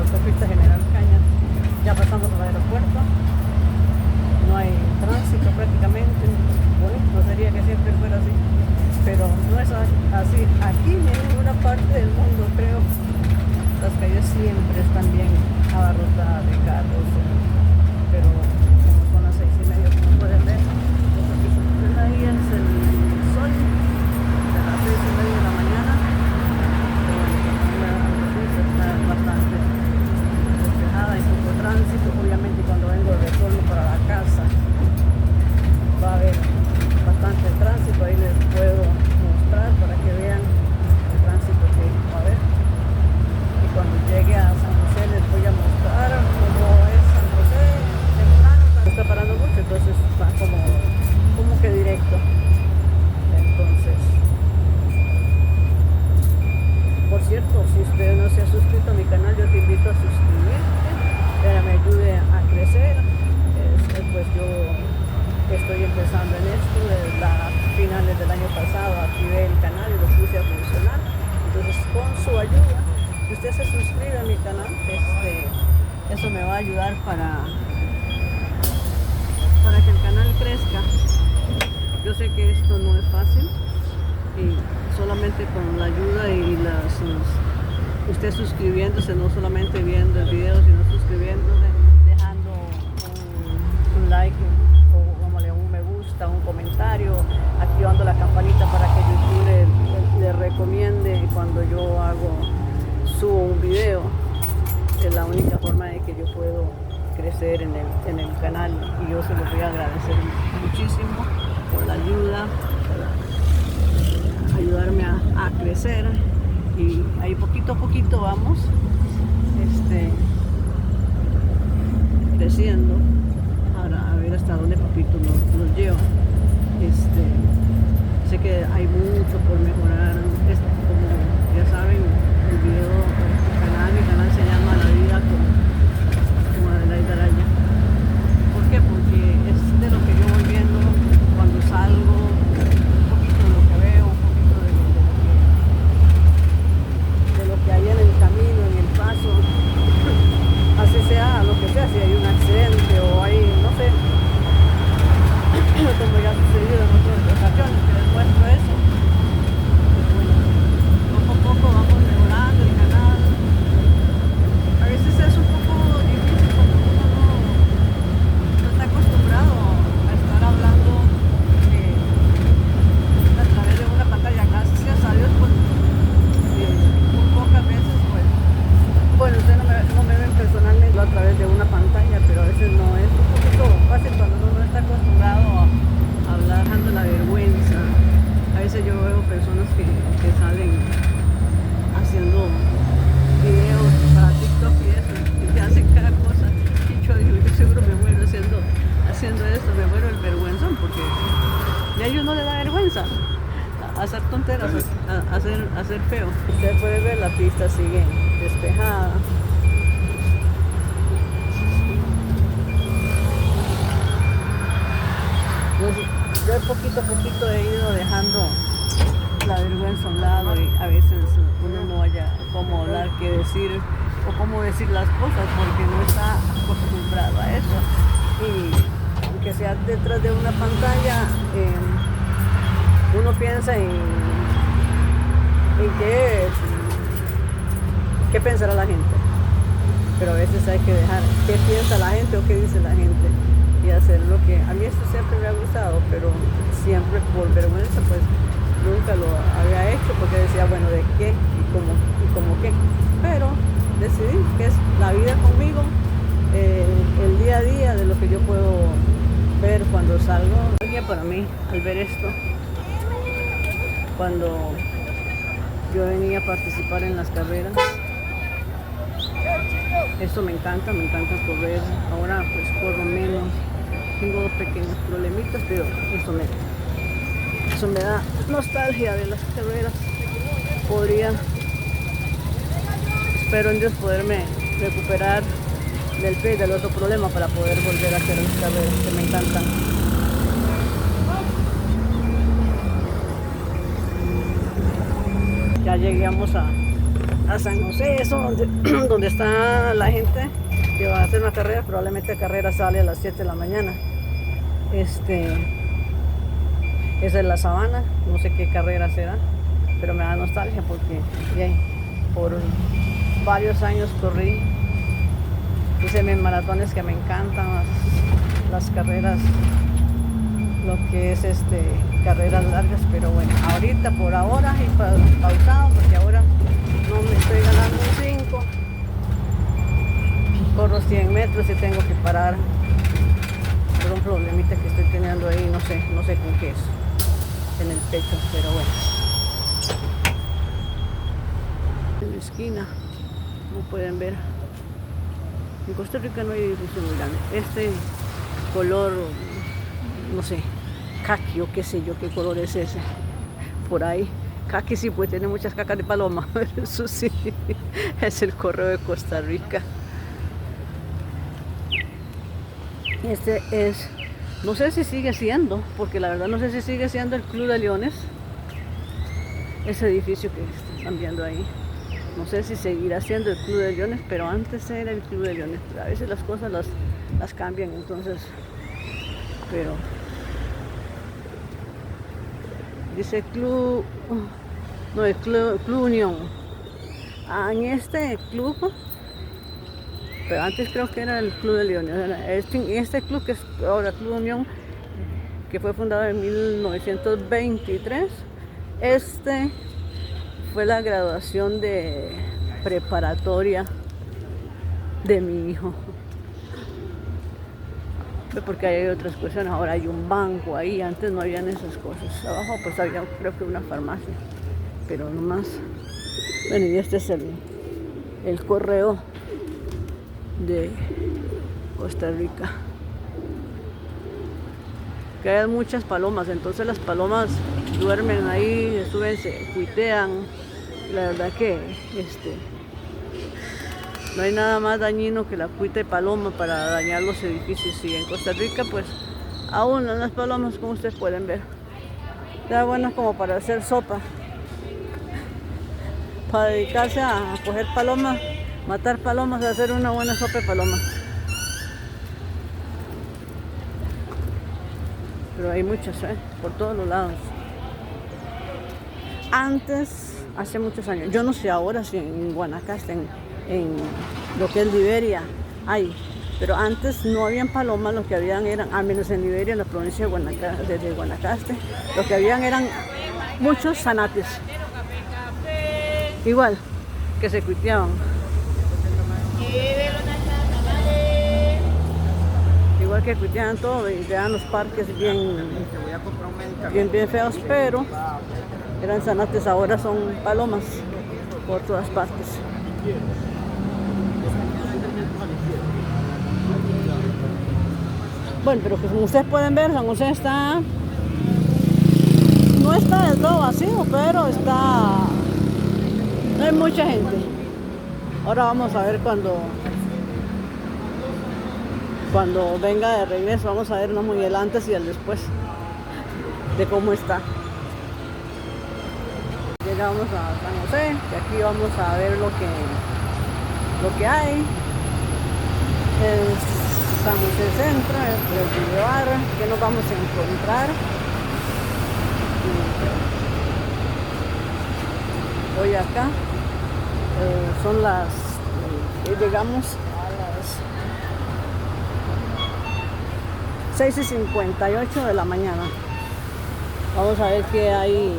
autopista General Cañas. Ya pasamos al aeropuerto, no hay tránsito prácticamente. Bonito sería que siempre fuera así, pero no es así aquí ni en ninguna parte del mundo, creo. Las calles siempre están bien abarrotadas de carros, pero como son las 6:30, como pueden ver, lo que se ven ahí es el sol de las 6:30 de la mañana. Está bastante despejada, hay poco tránsito. Obviamente cuando vengo de retorno para la casa va a haber bastante tránsito, ahí les puedo mostrar para que vean el tránsito que va a haber. Y cuando llegue a San José les voy a mostrar cómo es San José temprano, no está parando mucho, entonces va como que directo. Entonces, por cierto, si usted no se ha suscrito a mi canal, yo te invito a suscribirte para que me ayude a crecer. Pues yo estoy empezando en esto desde finales del año pasado, activé el canal y lo puse a funcionar. Entonces, con su ayuda, si usted se suscribe a mi canal, eso me va a ayudar para que el canal crezca. Yo sé que esto no es fácil y solamente con la ayuda y usted suscribiéndose, no solamente viendo el video, sino suscribiéndose, dejando un like o un me gusta, un comentario, activando la campanita para que YouTube le recomiende cuando yo subo un video. Es la única forma de que yo puedo crecer en el canal, y yo se lo voy a agradecer muchísimo por la ayuda, por ayudarme a crecer, y ahí poquito a poquito vamos creciendo. Ahora a ver hasta dónde papito nos lleva. Sé que hay mucho por mejorar. Como ya saben, el video, mi canal se llama La Vida como Adelaida Araya. ¿Por qué? Porque es de lo que yo voy viendo cuando salgo, un poquito de lo que veo, un poquito de lo que hay en el camino, en el paso. Así sea, lo que sea, si hay un accidente o hay, no sé, como ya ha sucedido en otras ocasiones, que les muestro eso. Pero bueno, poco a poco vamos mejorando el canal. A veces es un poco difícil cuando uno no está acostumbrado a estar hablando a través de una pantalla. Gracias a Dios, pues, muy pocas veces, pues, bueno, ustedes no me ven personalmente a través de una pantalla, pero a veces no es un poquito fácil cuando uno no está acostumbrado a hablar, dejando la vergüenza. A veces yo veo personas que salen haciendo videos para TikTok y eso, y que hacen cada cosa, y yo digo, yo seguro me muero haciendo esto, me muero el vergüenzón, porque a ellos no les da vergüenza hacer tonteras, hacer feo. Usted puede ver, la pista sigue despejada. Yo poquito a poquito he ido dejando la vergüenza a un lado, y a veces uno no haya cómo hablar, qué decir o cómo decir las cosas, porque no está acostumbrado a eso. Y aunque sea detrás de una pantalla, uno piensa en qué pensará la gente, pero a veces hay que dejar qué piensa la gente o qué dice la gente y hacer lo que a mí esto siempre me ha gustado, pero siempre por vergüenza pues nunca lo había hecho, porque decía, bueno, ¿de qué? ¿Y cómo qué? Pero decidí que es la vida conmigo, el día a día de lo que yo puedo ver cuando salgo. Para mí, al ver esto, cuando yo venía a participar en las carreras, esto me encanta correr. Ahora pues corro menos, tengo dos pequeños problemitas, pero eso me da nostalgia de las carreras. Espero en Dios poderme recuperar del pie y del otro problema para poder volver a hacer las carreras que me encantan. Ya llegamos a a San José, eso donde, donde está la gente que va a hacer una carrera. Probablemente la carrera sale a las 7 de la mañana. Esa es la Sabana, no sé qué carrera será, pero me da nostalgia porque bien, por varios años corrí, hice mis maratones que me encantan, las carreras, lo que es carreras largas, pero bueno, ahorita por ahora y pausado porque ahora no me estoy ganando un 5, corro 100 metros y tengo que parar por un problemita que estoy teniendo ahí, no sé con qué es, en el pecho, pero bueno. En la esquina, como pueden ver, en Costa Rica no hay edificios muy grandes. Este color, no sé, caqui o qué sé yo qué color es ese, por ahí. Caqui sí, pues tiene muchas cacas de paloma, eso sí, es el correo de Costa Rica. Este es, no sé si sigue siendo, porque la verdad no sé si sigue siendo el Club de Leones, ese edificio que están viendo ahí. No sé si seguirá siendo el Club de Leones, pero antes era el Club de Leones. A veces las cosas las cambian, entonces, pero dice Club, no, el Club Unión. En este club, pero antes creo que era el Club de Leones. Este club que es ahora Club Unión, que fue fundado en 1923, fue la graduación de preparatoria de mi hijo. Porque hay otras cuestiones, ahora hay un banco ahí, antes no habían esas cosas. Abajo pues había creo que una farmacia, pero no más. Bueno, y este es el correo de Costa Rica. Que hay muchas palomas, entonces las palomas duermen ahí, suben, se cuitean. La verdad que no hay nada más dañino que la cuita de paloma para dañar los edificios. Y en Costa Rica pues aún las palomas, como ustedes pueden ver, está bueno como para hacer sopa, para dedicarse a coger palomas, matar palomas, a hacer una buena sopa de palomas. Pero hay muchas, por todos los lados. Antes, hace muchos años, yo no sé ahora si en Guanacaste, en lo que es Liberia hay, pero antes no habían palomas, lo que habían eran, al menos en Liberia, en la provincia de Guanacaste, lo que habían eran muchos zanates, igual, que se cuiteaban. Igual que cuiteaban todo y quedaban los parques bien feos, pero eran zanates, ahora son palomas por todas partes. Bueno, pero como ustedes pueden ver, San José no está del todo vacío, pero no hay mucha gente. Ahora vamos a ver cuando venga de regreso, vamos a ver muy el antes y el después de cómo está. Llegamos a San José, y aquí vamos a ver lo que hay. En San José Centro, el Boulevard, que nos vamos a encontrar. Hoy acá son llegamos a las 6:58 de la mañana. Vamos a ver qué hay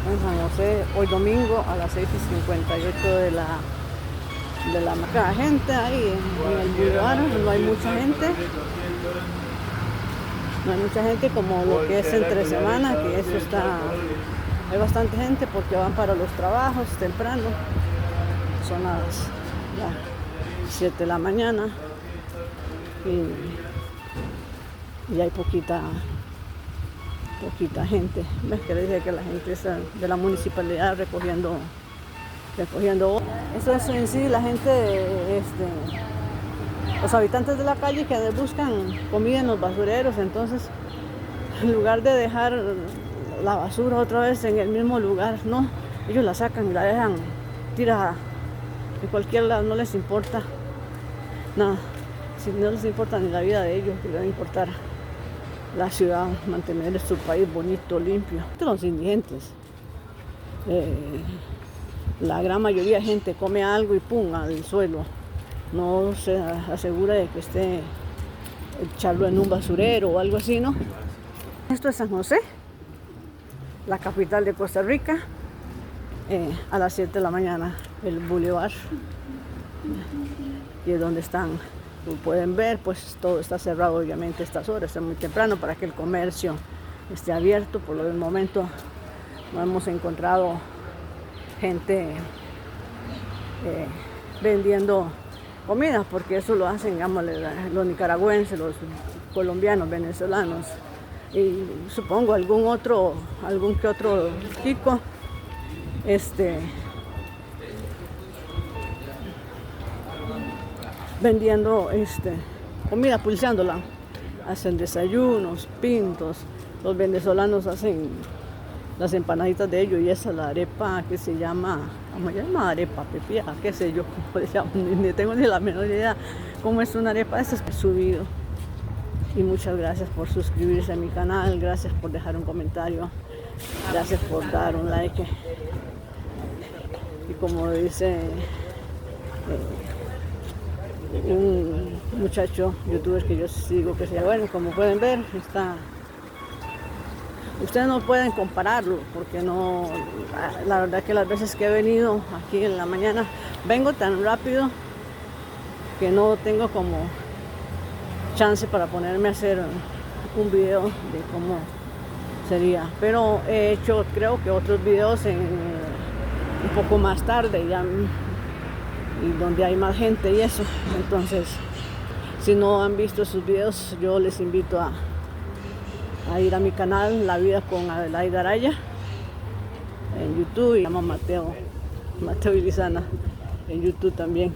en San José hoy domingo a las 6:58 de la marca. Gente ahí en el Boulevard, no hay mucha gente. No hay mucha gente como lo que es entre semana, que eso hay bastante gente porque van para los trabajos temprano. Son las 7 de la mañana y hay poquita gente. ¿Ves que dice que la gente está de la municipalidad recogiendo? Eso es en sí, la gente, los habitantes de la calle que buscan comida en los basureros, entonces en lugar de dejar la basura otra vez en el mismo lugar, no, ellos la sacan y la dejan tirada en cualquier lado, no les importa nada. Si no les importa ni la vida de ellos, les va a importar la ciudad, mantener su país bonito, limpio. Los indigentes, la gran mayoría de gente come algo y pum, al suelo. No se asegura de que esté echarlo en un basurero o algo así, ¿no? Esto es San José, la capital de Costa Rica, a las 7 de la mañana, el bulevar, y es donde están. Como pueden ver, pues todo está cerrado obviamente a estas horas, es muy temprano para que el comercio esté abierto. Por lo del momento no hemos encontrado gente vendiendo comida, porque eso lo hacen, digamos, los nicaragüenses, los colombianos, venezolanos, y supongo algún que otro chico, vendiendo comida, pulseándola. Hacen desayunos, pintos. Los venezolanos hacen las empanaditas de ellos, y esa la arepa que se llama, ¿cómo se llama? Arepa pepía, qué sé yo, cómo se llama, ni tengo ni la menor idea cómo es una arepa. Esa es subido. Y muchas gracias por suscribirse a mi canal, gracias por dejar un comentario, gracias por dar un like. Y como dice un muchacho youtuber que yo sigo, que se llama, bueno, como pueden ver, ustedes no pueden compararlo, porque no, la verdad que las veces que he venido aquí en la mañana, vengo tan rápido que no tengo como chance para ponerme a hacer un video de cómo sería, pero he hecho, creo que otros videos un poco más tarde ya, y donde hay más gente y eso. Entonces, si no han visto esos videos, yo les invito a ir a mi canal La Vida con Adelaida Araya en YouTube, y llamo Mateo Ilizana en YouTube también.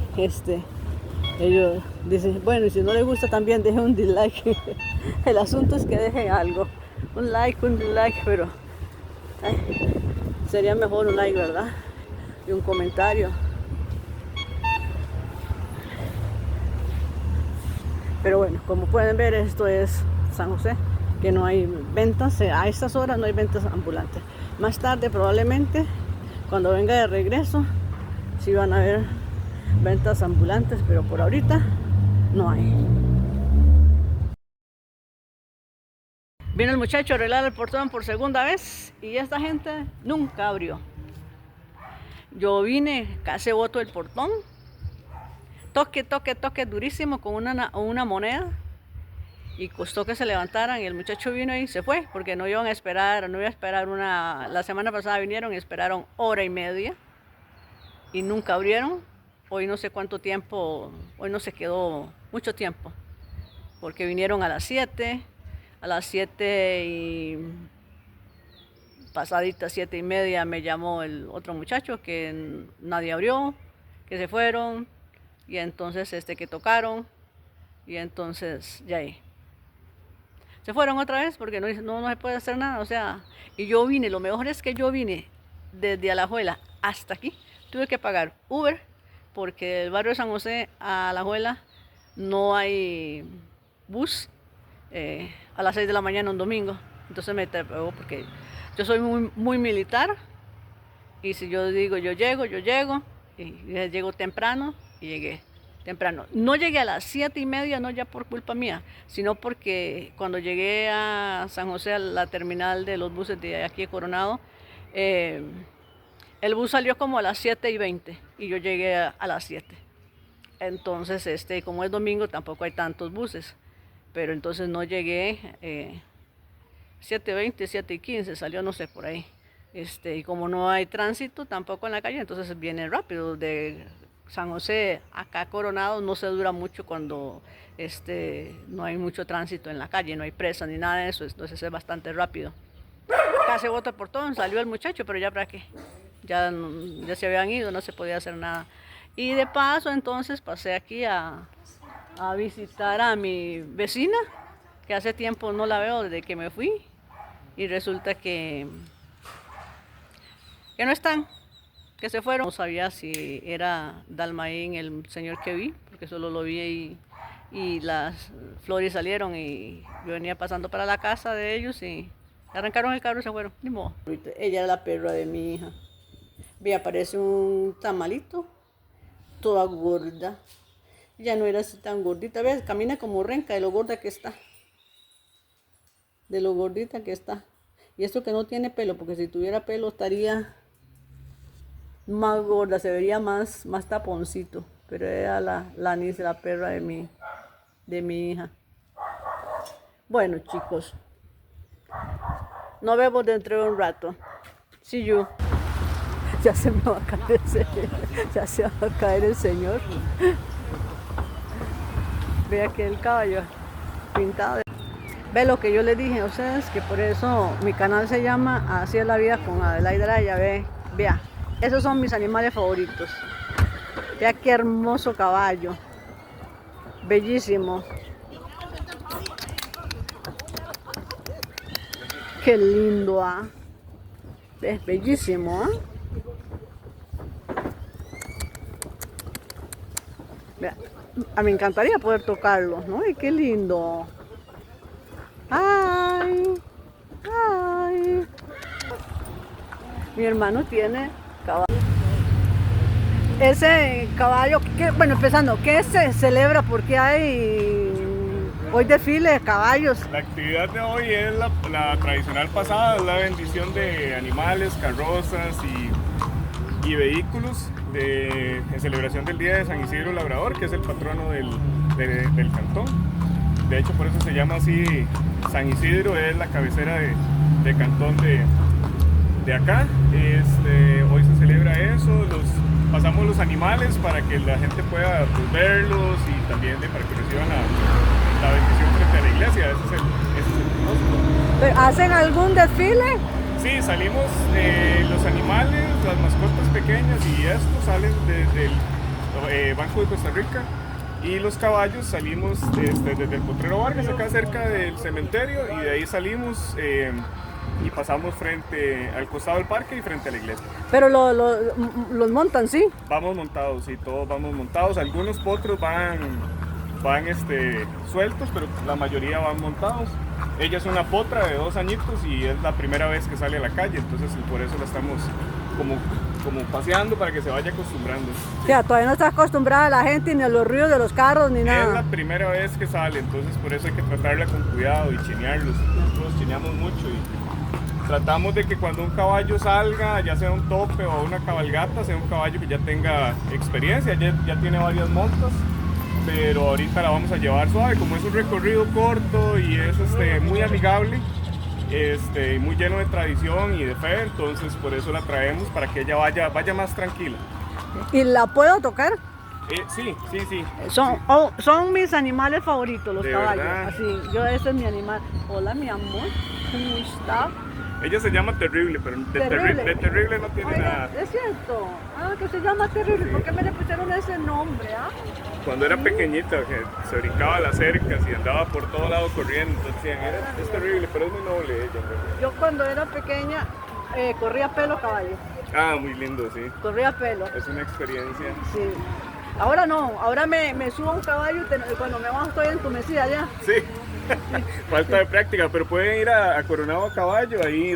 Ellos dicen, bueno, y si no les gusta también dejen un dislike. El asunto es que dejen algo, un like, un dislike, pero sería mejor un like, ¿verdad? Y un comentario. Pero bueno, como pueden ver, esto es San José, que no hay ventas, a estas horas no hay ventas ambulantes. Más tarde probablemente, cuando venga de regreso, sí van a haber ventas ambulantes, pero por ahorita no hay. Vino el muchacho a arreglar el portón por segunda vez y esta gente nunca abrió. Yo vine, casi boto el portón, toque durísimo con una moneda, y costó que se levantaran, y el muchacho vino y se fue, porque no iban a esperar, la semana pasada vinieron y esperaron hora y media y nunca abrieron. Hoy no sé cuánto tiempo, hoy no se quedó mucho tiempo, porque vinieron a las 7 y pasadita 7:30 me llamó el otro muchacho que nadie abrió, que se fueron, y entonces que tocaron, y entonces ya ahí se fueron otra vez, porque no se puede hacer nada. O sea, y yo vine, lo mejor es que yo vine desde Alajuela hasta aquí, tuve que pagar Uber, porque del barrio de San José a Alajuela no hay bus a las 6 de la mañana un domingo. Entonces me pegó, porque yo soy muy militar, y si yo digo yo llego, y llego temprano, y llegué temprano. No llegué a las 7:30, no ya por culpa mía, sino porque cuando llegué a San José, a la terminal de los buses de aquí de Coronado, el bus salió como a las 7:20 y yo llegué a las 7. Entonces, como es domingo, tampoco hay tantos buses, pero entonces no llegué 7:20, 7:15, salió, no sé, por ahí. Y como no hay tránsito tampoco en la calle, entonces viene rápido. De San José acá Coronado no se dura mucho cuando no hay mucho tránsito en la calle, no hay presa ni nada de eso, entonces es bastante rápido. Acá se bota el portón, salió el muchacho, pero ya para qué, ya se habían ido, no se podía hacer nada. Y de paso entonces pasé aquí a visitar a mi vecina, que hace tiempo no la veo desde que me fui, y resulta que no están. que se fueron. No sabía si era Dalmaín el señor que vi, porque solo lo vi y las flores salieron y yo venía pasando para la casa de ellos y arrancaron el carro y se fueron. Ni modo. Ella era la perra de mi hija. Ve, parece un tamalito, toda gorda. Ya no era así tan gordita, ¿ves? Camina como renca de lo gorda que está. De lo gordita que está. Y esto que no tiene pelo, porque si tuviera pelo estaría más gorda, se vería más taponcito. Pero era la Anís, la perra de mi hija. Bueno, chicos, nos vemos dentro de un rato. See you. Ya se me va a caer ya se va a caer el señor. Ve aquí el caballo pintado. Ve lo que yo les dije a ustedes, que por eso mi canal se llama Así es la vida con Adelaida Araya. Vea, esos son mis animales favoritos. Vea qué hermoso caballo. Bellísimo. Qué lindo, ¿ah? Es bellísimo, ¿ah? Vea, a mí me encantaría poder tocarlo, ¿no? Y qué lindo. ¡Ay! ¡Ay! Mi hermano tiene caballo. Ese caballo, bueno, empezando, ¿qué se celebra? Porque hay hoy desfile de caballos. La actividad de hoy es la tradicional pasada, es la bendición de animales, carrozas y vehículos en celebración del Día de San Isidro Labrador, que es el patrono del cantón. De hecho, por eso se llama así. San Isidro es la cabecera de cantón de acá. Hoy se celebra eso, pasamos los animales para que la gente pueda pues, verlos y también para que reciban la bendición frente a la iglesia. Ese es el propósito. ¿Hacen algún desfile? Sí, salimos los animales, las mascotas pequeñas y estos salen desde el Banco de Costa Rica. Y los caballos salimos desde el Potrero Vargas, acá cerca del cementerio, y de ahí salimos y pasamos frente al costado del parque y frente a la iglesia. Pero los montan, ¿sí? Vamos montados, sí, todos vamos montados. Algunos potros van sueltos, pero la mayoría van montados. Ella es una potra de 2 añitos y es la primera vez que sale a la calle, entonces por eso la estamos como paseando para que se vaya acostumbrando. O sea, todavía no está acostumbrada la gente ni a los ruidos de los carros ni nada. Es la primera vez que sale, entonces por eso hay que tratarla con cuidado y chinearlos. Nosotros chineamos mucho y tratamos de que cuando un caballo salga, ya sea un tope o una cabalgata, sea un caballo que ya tenga experiencia, ya tiene varias montas, pero ahorita la vamos a llevar suave, como es un recorrido corto y es muy amigable. Muy lleno de tradición y de fe, entonces por eso la traemos para que ella vaya más tranquila. ¿Y la puedo tocar? Sí. Son mis animales favoritos, los caballos. ¿Verdad? Así, ese es mi animal. Hola, mi amor, ¿cómo está? Ella se llama Terrible, pero de terrible no tiene nada. Es cierto. Que se llama Terrible. ¿Por qué me le pusieron ese nombre? Cuando era pequeñita, que se brincaba las cercas y andaba por todo lado corriendo, entonces es terrible, pero es muy noble ella. Yo cuando era pequeña corría pelo caballo. Muy lindo, sí. Corría pelo. Es una experiencia. Sí. Ahora no, ahora me subo a un caballo y cuando me bajo estoy entumecida ya. Sí. Falta de práctica, pero pueden ir a Coronado a Caballo, ahí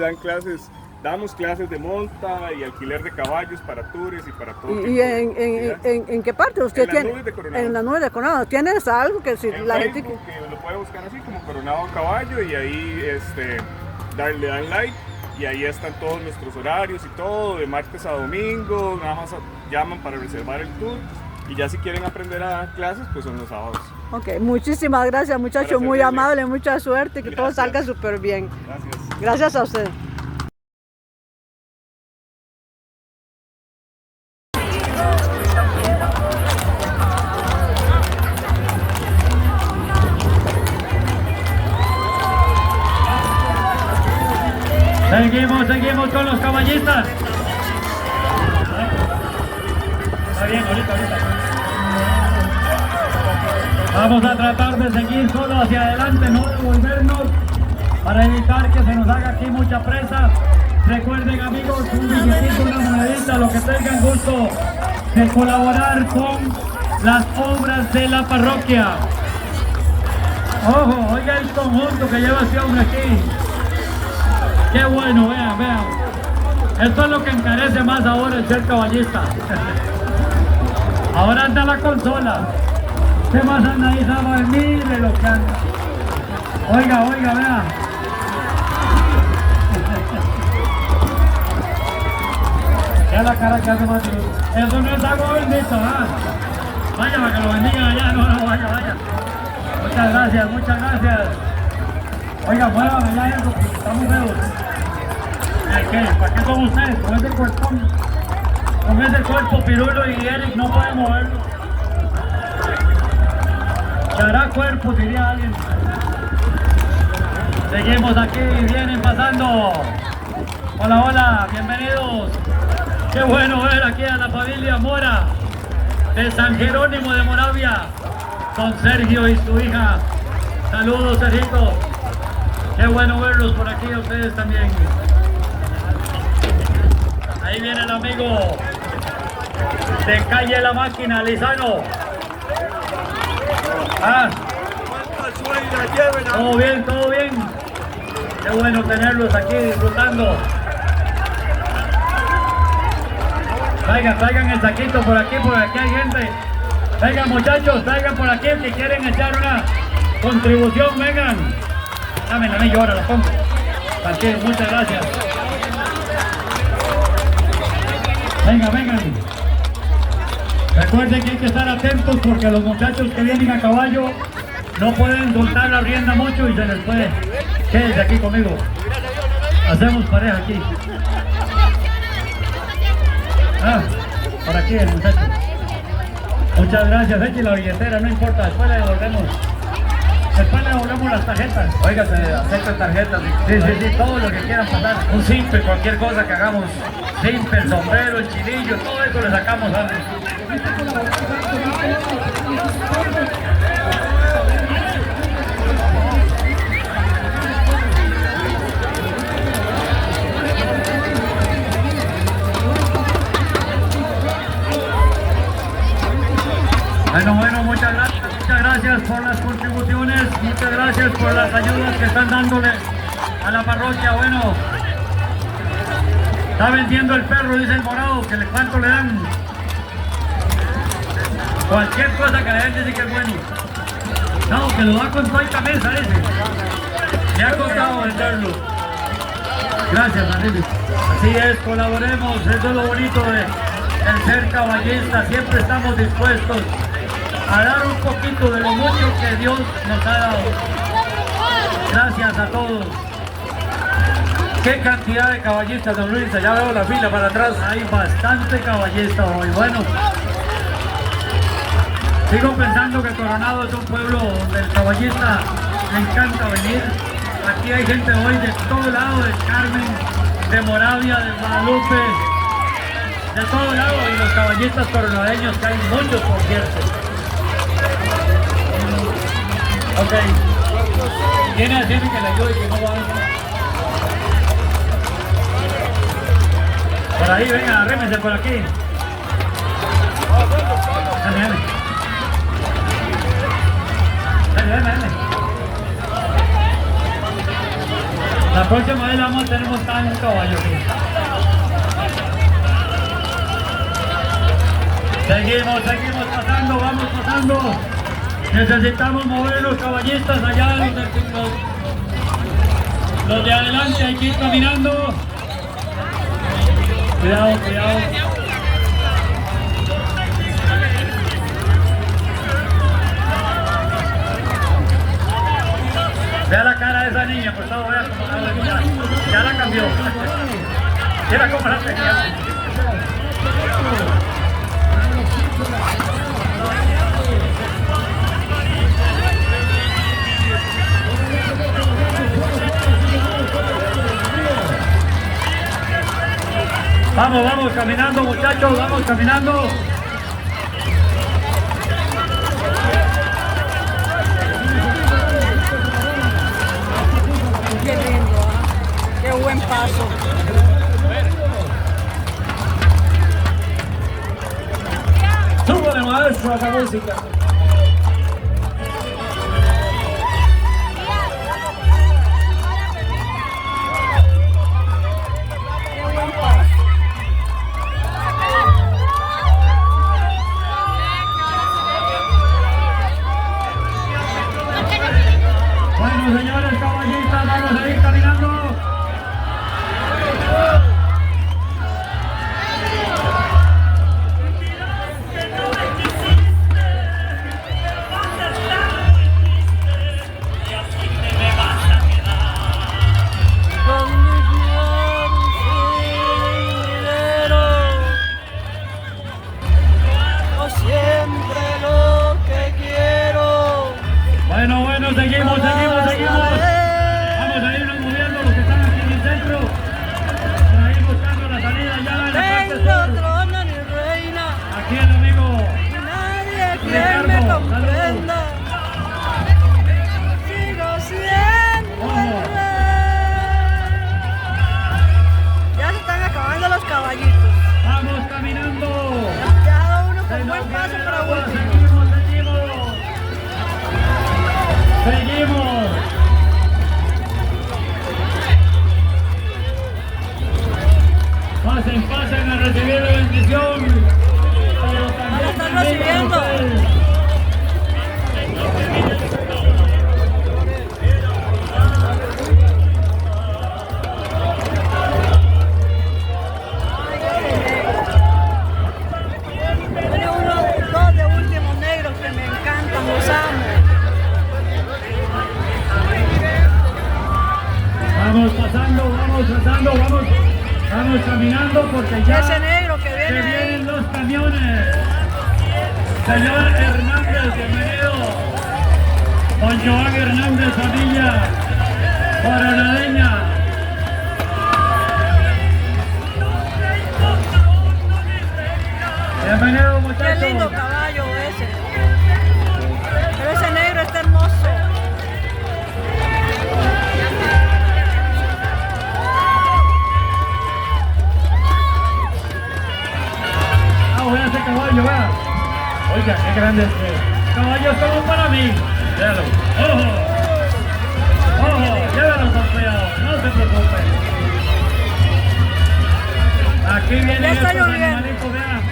damos clases de monta y alquiler de caballos para tours y para todo. ¿Y en qué parte usted tiene? En las nubes de Coronado. En las nubes de Coronado. ¿Tienes algo que si en la Facebook, gente que lo puede buscar así como Coronado a Caballo y ahí le dan like y ahí están todos nuestros horarios y todo, de martes a domingo, nada más llaman para reservar el tour. Y ya si quieren aprender a dar clases, pues son los sábados. Ok, muchísimas gracias muchacho, muy amable, mucha suerte, que todo salga súper bien. Gracias. Gracias a usted. Seguimos con los caballistas. Está bien, ahorita. Vamos a tratar de seguir solo hacia adelante, no devolvernos para evitar que se nos haga aquí mucha presa. Recuerden, amigos, un billetito, una monedita, lo que tengan gusto de colaborar con las obras de la parroquia. Ojo, oiga el conjunto que lleva este hombre aquí. Qué bueno, vean, vean. Esto es lo que encarece más ahora el ser caballista. Ahora anda la consola. ¿Qué más anda ahí, sabe? Mire lo que anda. Oiga, oiga, vea. Vea la cara que hace más. Eso no es agua bendita, ¿ah? Vaya, para que lo bendigan allá. No, no, vaya, vaya. Muchas gracias, muchas gracias. Oiga, muévame ya eso, porque estamos feos. ¿Qué? ¿Para qué son ustedes? Con ese cuerpón. Con ese cuerpo, Pirulo y Eric no pueden moverlo. Chará cuerpo, diría alguien. Seguimos aquí, vienen pasando. Hola, hola, bienvenidos. Qué bueno ver aquí a la familia Mora de San Jerónimo de Moravia, con Sergio y su hija. Saludos, Sergito. Qué bueno verlos por aquí, a ustedes también. Ahí viene el amigo de Calle La Máquina, Lizano. Ah, todo bien, todo bien. Qué bueno tenerlos aquí disfrutando. Traigan el saquito por aquí hay gente. Vengan, muchachos, traigan por aquí que quieren echar una contribución, vengan. Dámela a mí, yo ahora la pongo. Tranquilo, muchas gracias. Vengan, vengan. Recuerden que hay que estar atentos porque los muchachos que vienen a caballo no pueden soltar la rienda mucho y se les puede. Quédense aquí conmigo. Hacemos pareja aquí. Ah, por aquí el muchacho. Muchas gracias, eche la billetera, no importa, después le devolvemos. Después le devolvemos las tarjetas. Oiga, se aceptan tarjetas. Sí, todo lo que quieran pasar. Un simple, cualquier cosa que hagamos. Simple, el sombrero, el chilillo, todo eso le sacamos antes. Bueno, muchas gracias por las contribuciones, muchas gracias por las ayudas que están dándole a la parroquia. Bueno, está vendiendo el perro, dice el morado, que cuánto le dan. Cualquier cosa que le den dice que es bueno. No, que lo da con toda camisa, dice. Me ha costado venderlo. Gracias, Manrique. Así es, colaboremos, eso es lo bonito de el ser caballista, siempre estamos dispuestos a dar un poquito de lo mucho que Dios nos ha dado. Gracias a todos. Qué cantidad de caballistas, don Luis, ya veo la fila para atrás. Hay bastante caballista hoy. Bueno, sigo pensando que Coronado es un pueblo donde el caballista le encanta venir. Aquí hay gente hoy de todo lado, de Carmen, de Moravia, de Guadalupe, de todo lado, y los caballistas coronadeños, que hay muchos, por cierto. Ok. Viene a decirme que le ayude y que no va a ver. Por ahí, venga, arrémense por aquí. Dale, dale. Dale. La próxima vez vamos a tener un caballo aquí. Seguimos pasando, vamos pasando. Necesitamos mover los caballistas allá, los de adelante, hay que ir caminando. Cuidado. Vea la cara de esa niña, por favor, vea cómo ya la cambió. Mira cómo la tenía. Vamos caminando, muchachos, vamos caminando. Qué lindo, ¿eh? Qué buen paso. toda esa música. Bueno, señores caballistas, vamos a ir caminando. Bueno, seguimos. Vamos a irnos moviendo los que están aquí en el centro. Para ir buscando la salida ya en la parte sur. Trono ni reina, Aquí el amigo nadie que Ricardo, me saludos. comprenda. Sigo siendo el rey. Ya se están acabando los caballitos. Vamos caminando. Cada uno Se con nos buen paso viene el para agua. último. Seguimos. Pasen a recibir la bendición. Pero también están recibiendo. Tiene dos de últimos negros que me encantan, los amo. Vamos pasando, vamos caminando porque ya Ese negro que se viene ahí. vienen los camiones. Señor Hernández, bienvenido. Don Joan Hernández, familia coronadeña. Bienvenido, Qué muchachos. lindo caballo ese. Pero ese negro está hermoso. Voy a hacer caballo, vea. Oiga, qué grande caballos como para mí. Véalo. Ojo, llévalo con cuidado, no se preocupe. Aquí vienen Ya está estos lloviendo. animalitos, vean.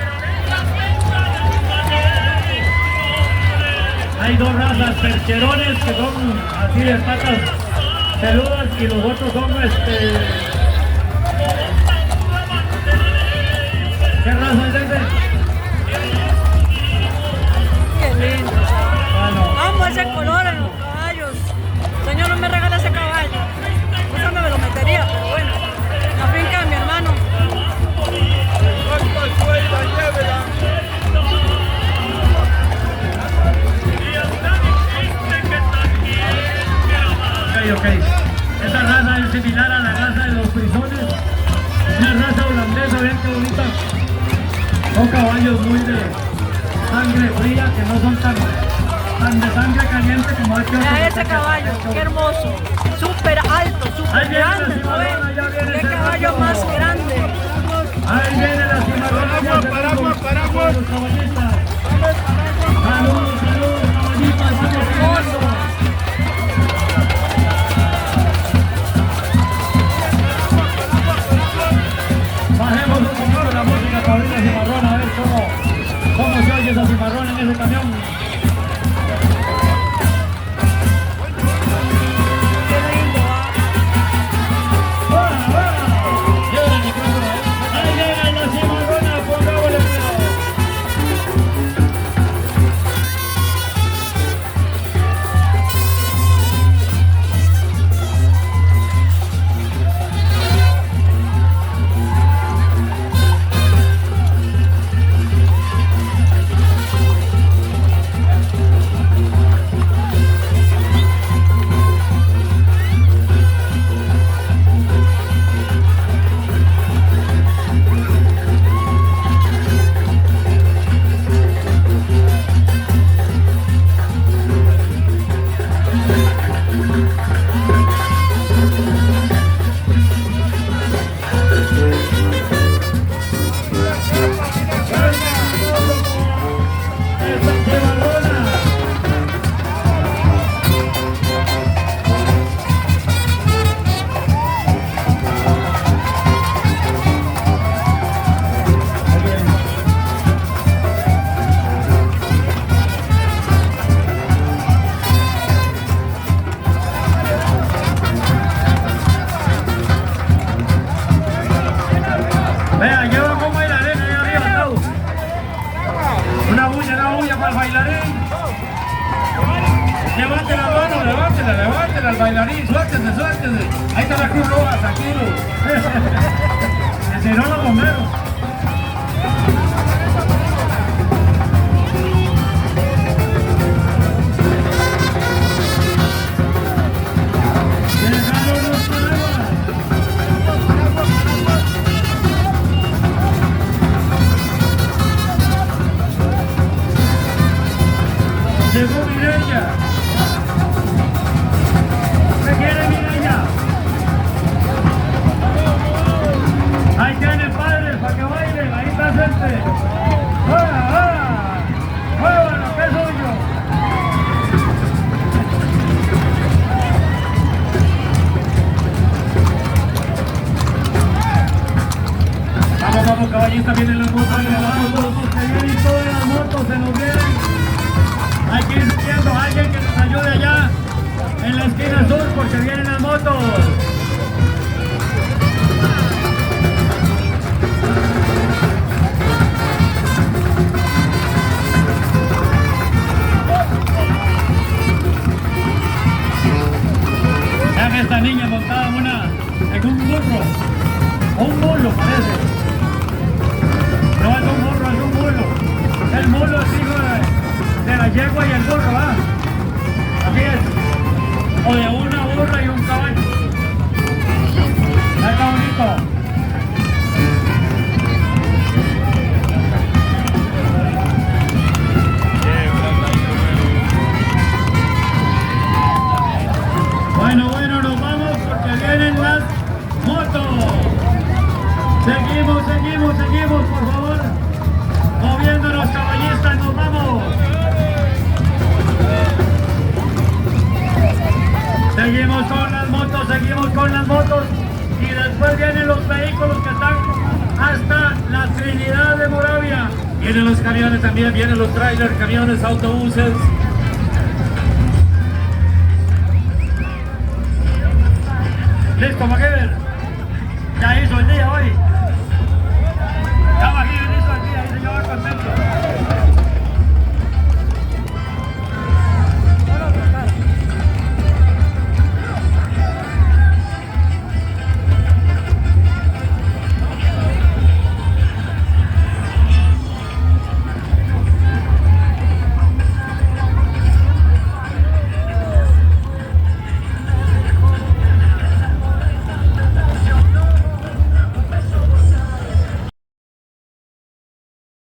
Hay dos razas, percherones, que son así de patas peludas, y los otros son ¿qué raza es ese? Qué lindo. Bueno, Amo ese color en los caballos. Señor, no me regala ese caballo. Eso me lo metería, pero bueno. La finca de mi hermano. ok. Esta raza es similar a la raza de los frisones. Una raza holandesa, vean qué bonita. Son caballos muy de sangre fría, que no son tan de sangre caliente como aquel. Mira ese caballo, qué hermoso. Súper alto, Ahí súper viene la grande, ¿no cimarrona, ves? ya viene Qué ese caballo rato. más grande. Ahí viene la cimarrona. Paramos. Los caballistas. Saludos, caballistas. Vamos, bajemos un poquito la música para abrir la cimarrona, a ver cómo se oye esa cimarrona en ese camión. Qué lindo, Lleven el micrófono, ahí viene la cimarrona, pongámosle cuidado. Levante la mano, levántela al bailarín, suéltese. Ahí está la Cruz Roja, tranquilo. Que si no los bomberos. Llegó Mireya. ¿Qué quiere Mireya? Ahí tienen padres para que bailen, ahí está gente. ¡Muévanlo, que es suyo! Vamos, caballistas, vienen las motos, que vienen todas las motos, se nos vienen. Hay que ir viendo a alguien que nos ayude allá en la esquina sur porque vienen las motos. Vean esta niña montada en un burro. Un mulo parece. No es un burro, es un mulo. El mulo es hijo de la yegua y el burro, ¿va? Así es. O de una burra y un caballo. Está bonito. Bueno, nos vamos porque vienen las motos. Seguimos, por favor. Moviéndonos, caballistas, nos vamos. Seguimos con las motos y después vienen los vehículos que están hasta la Trinidad de Moravia. Vienen los camiones también, vienen los trailers, camiones, autobuses. Listo, MacGyver. Ya hizo el día hoy. Ya MacGyver hizo el día y se lleva contento.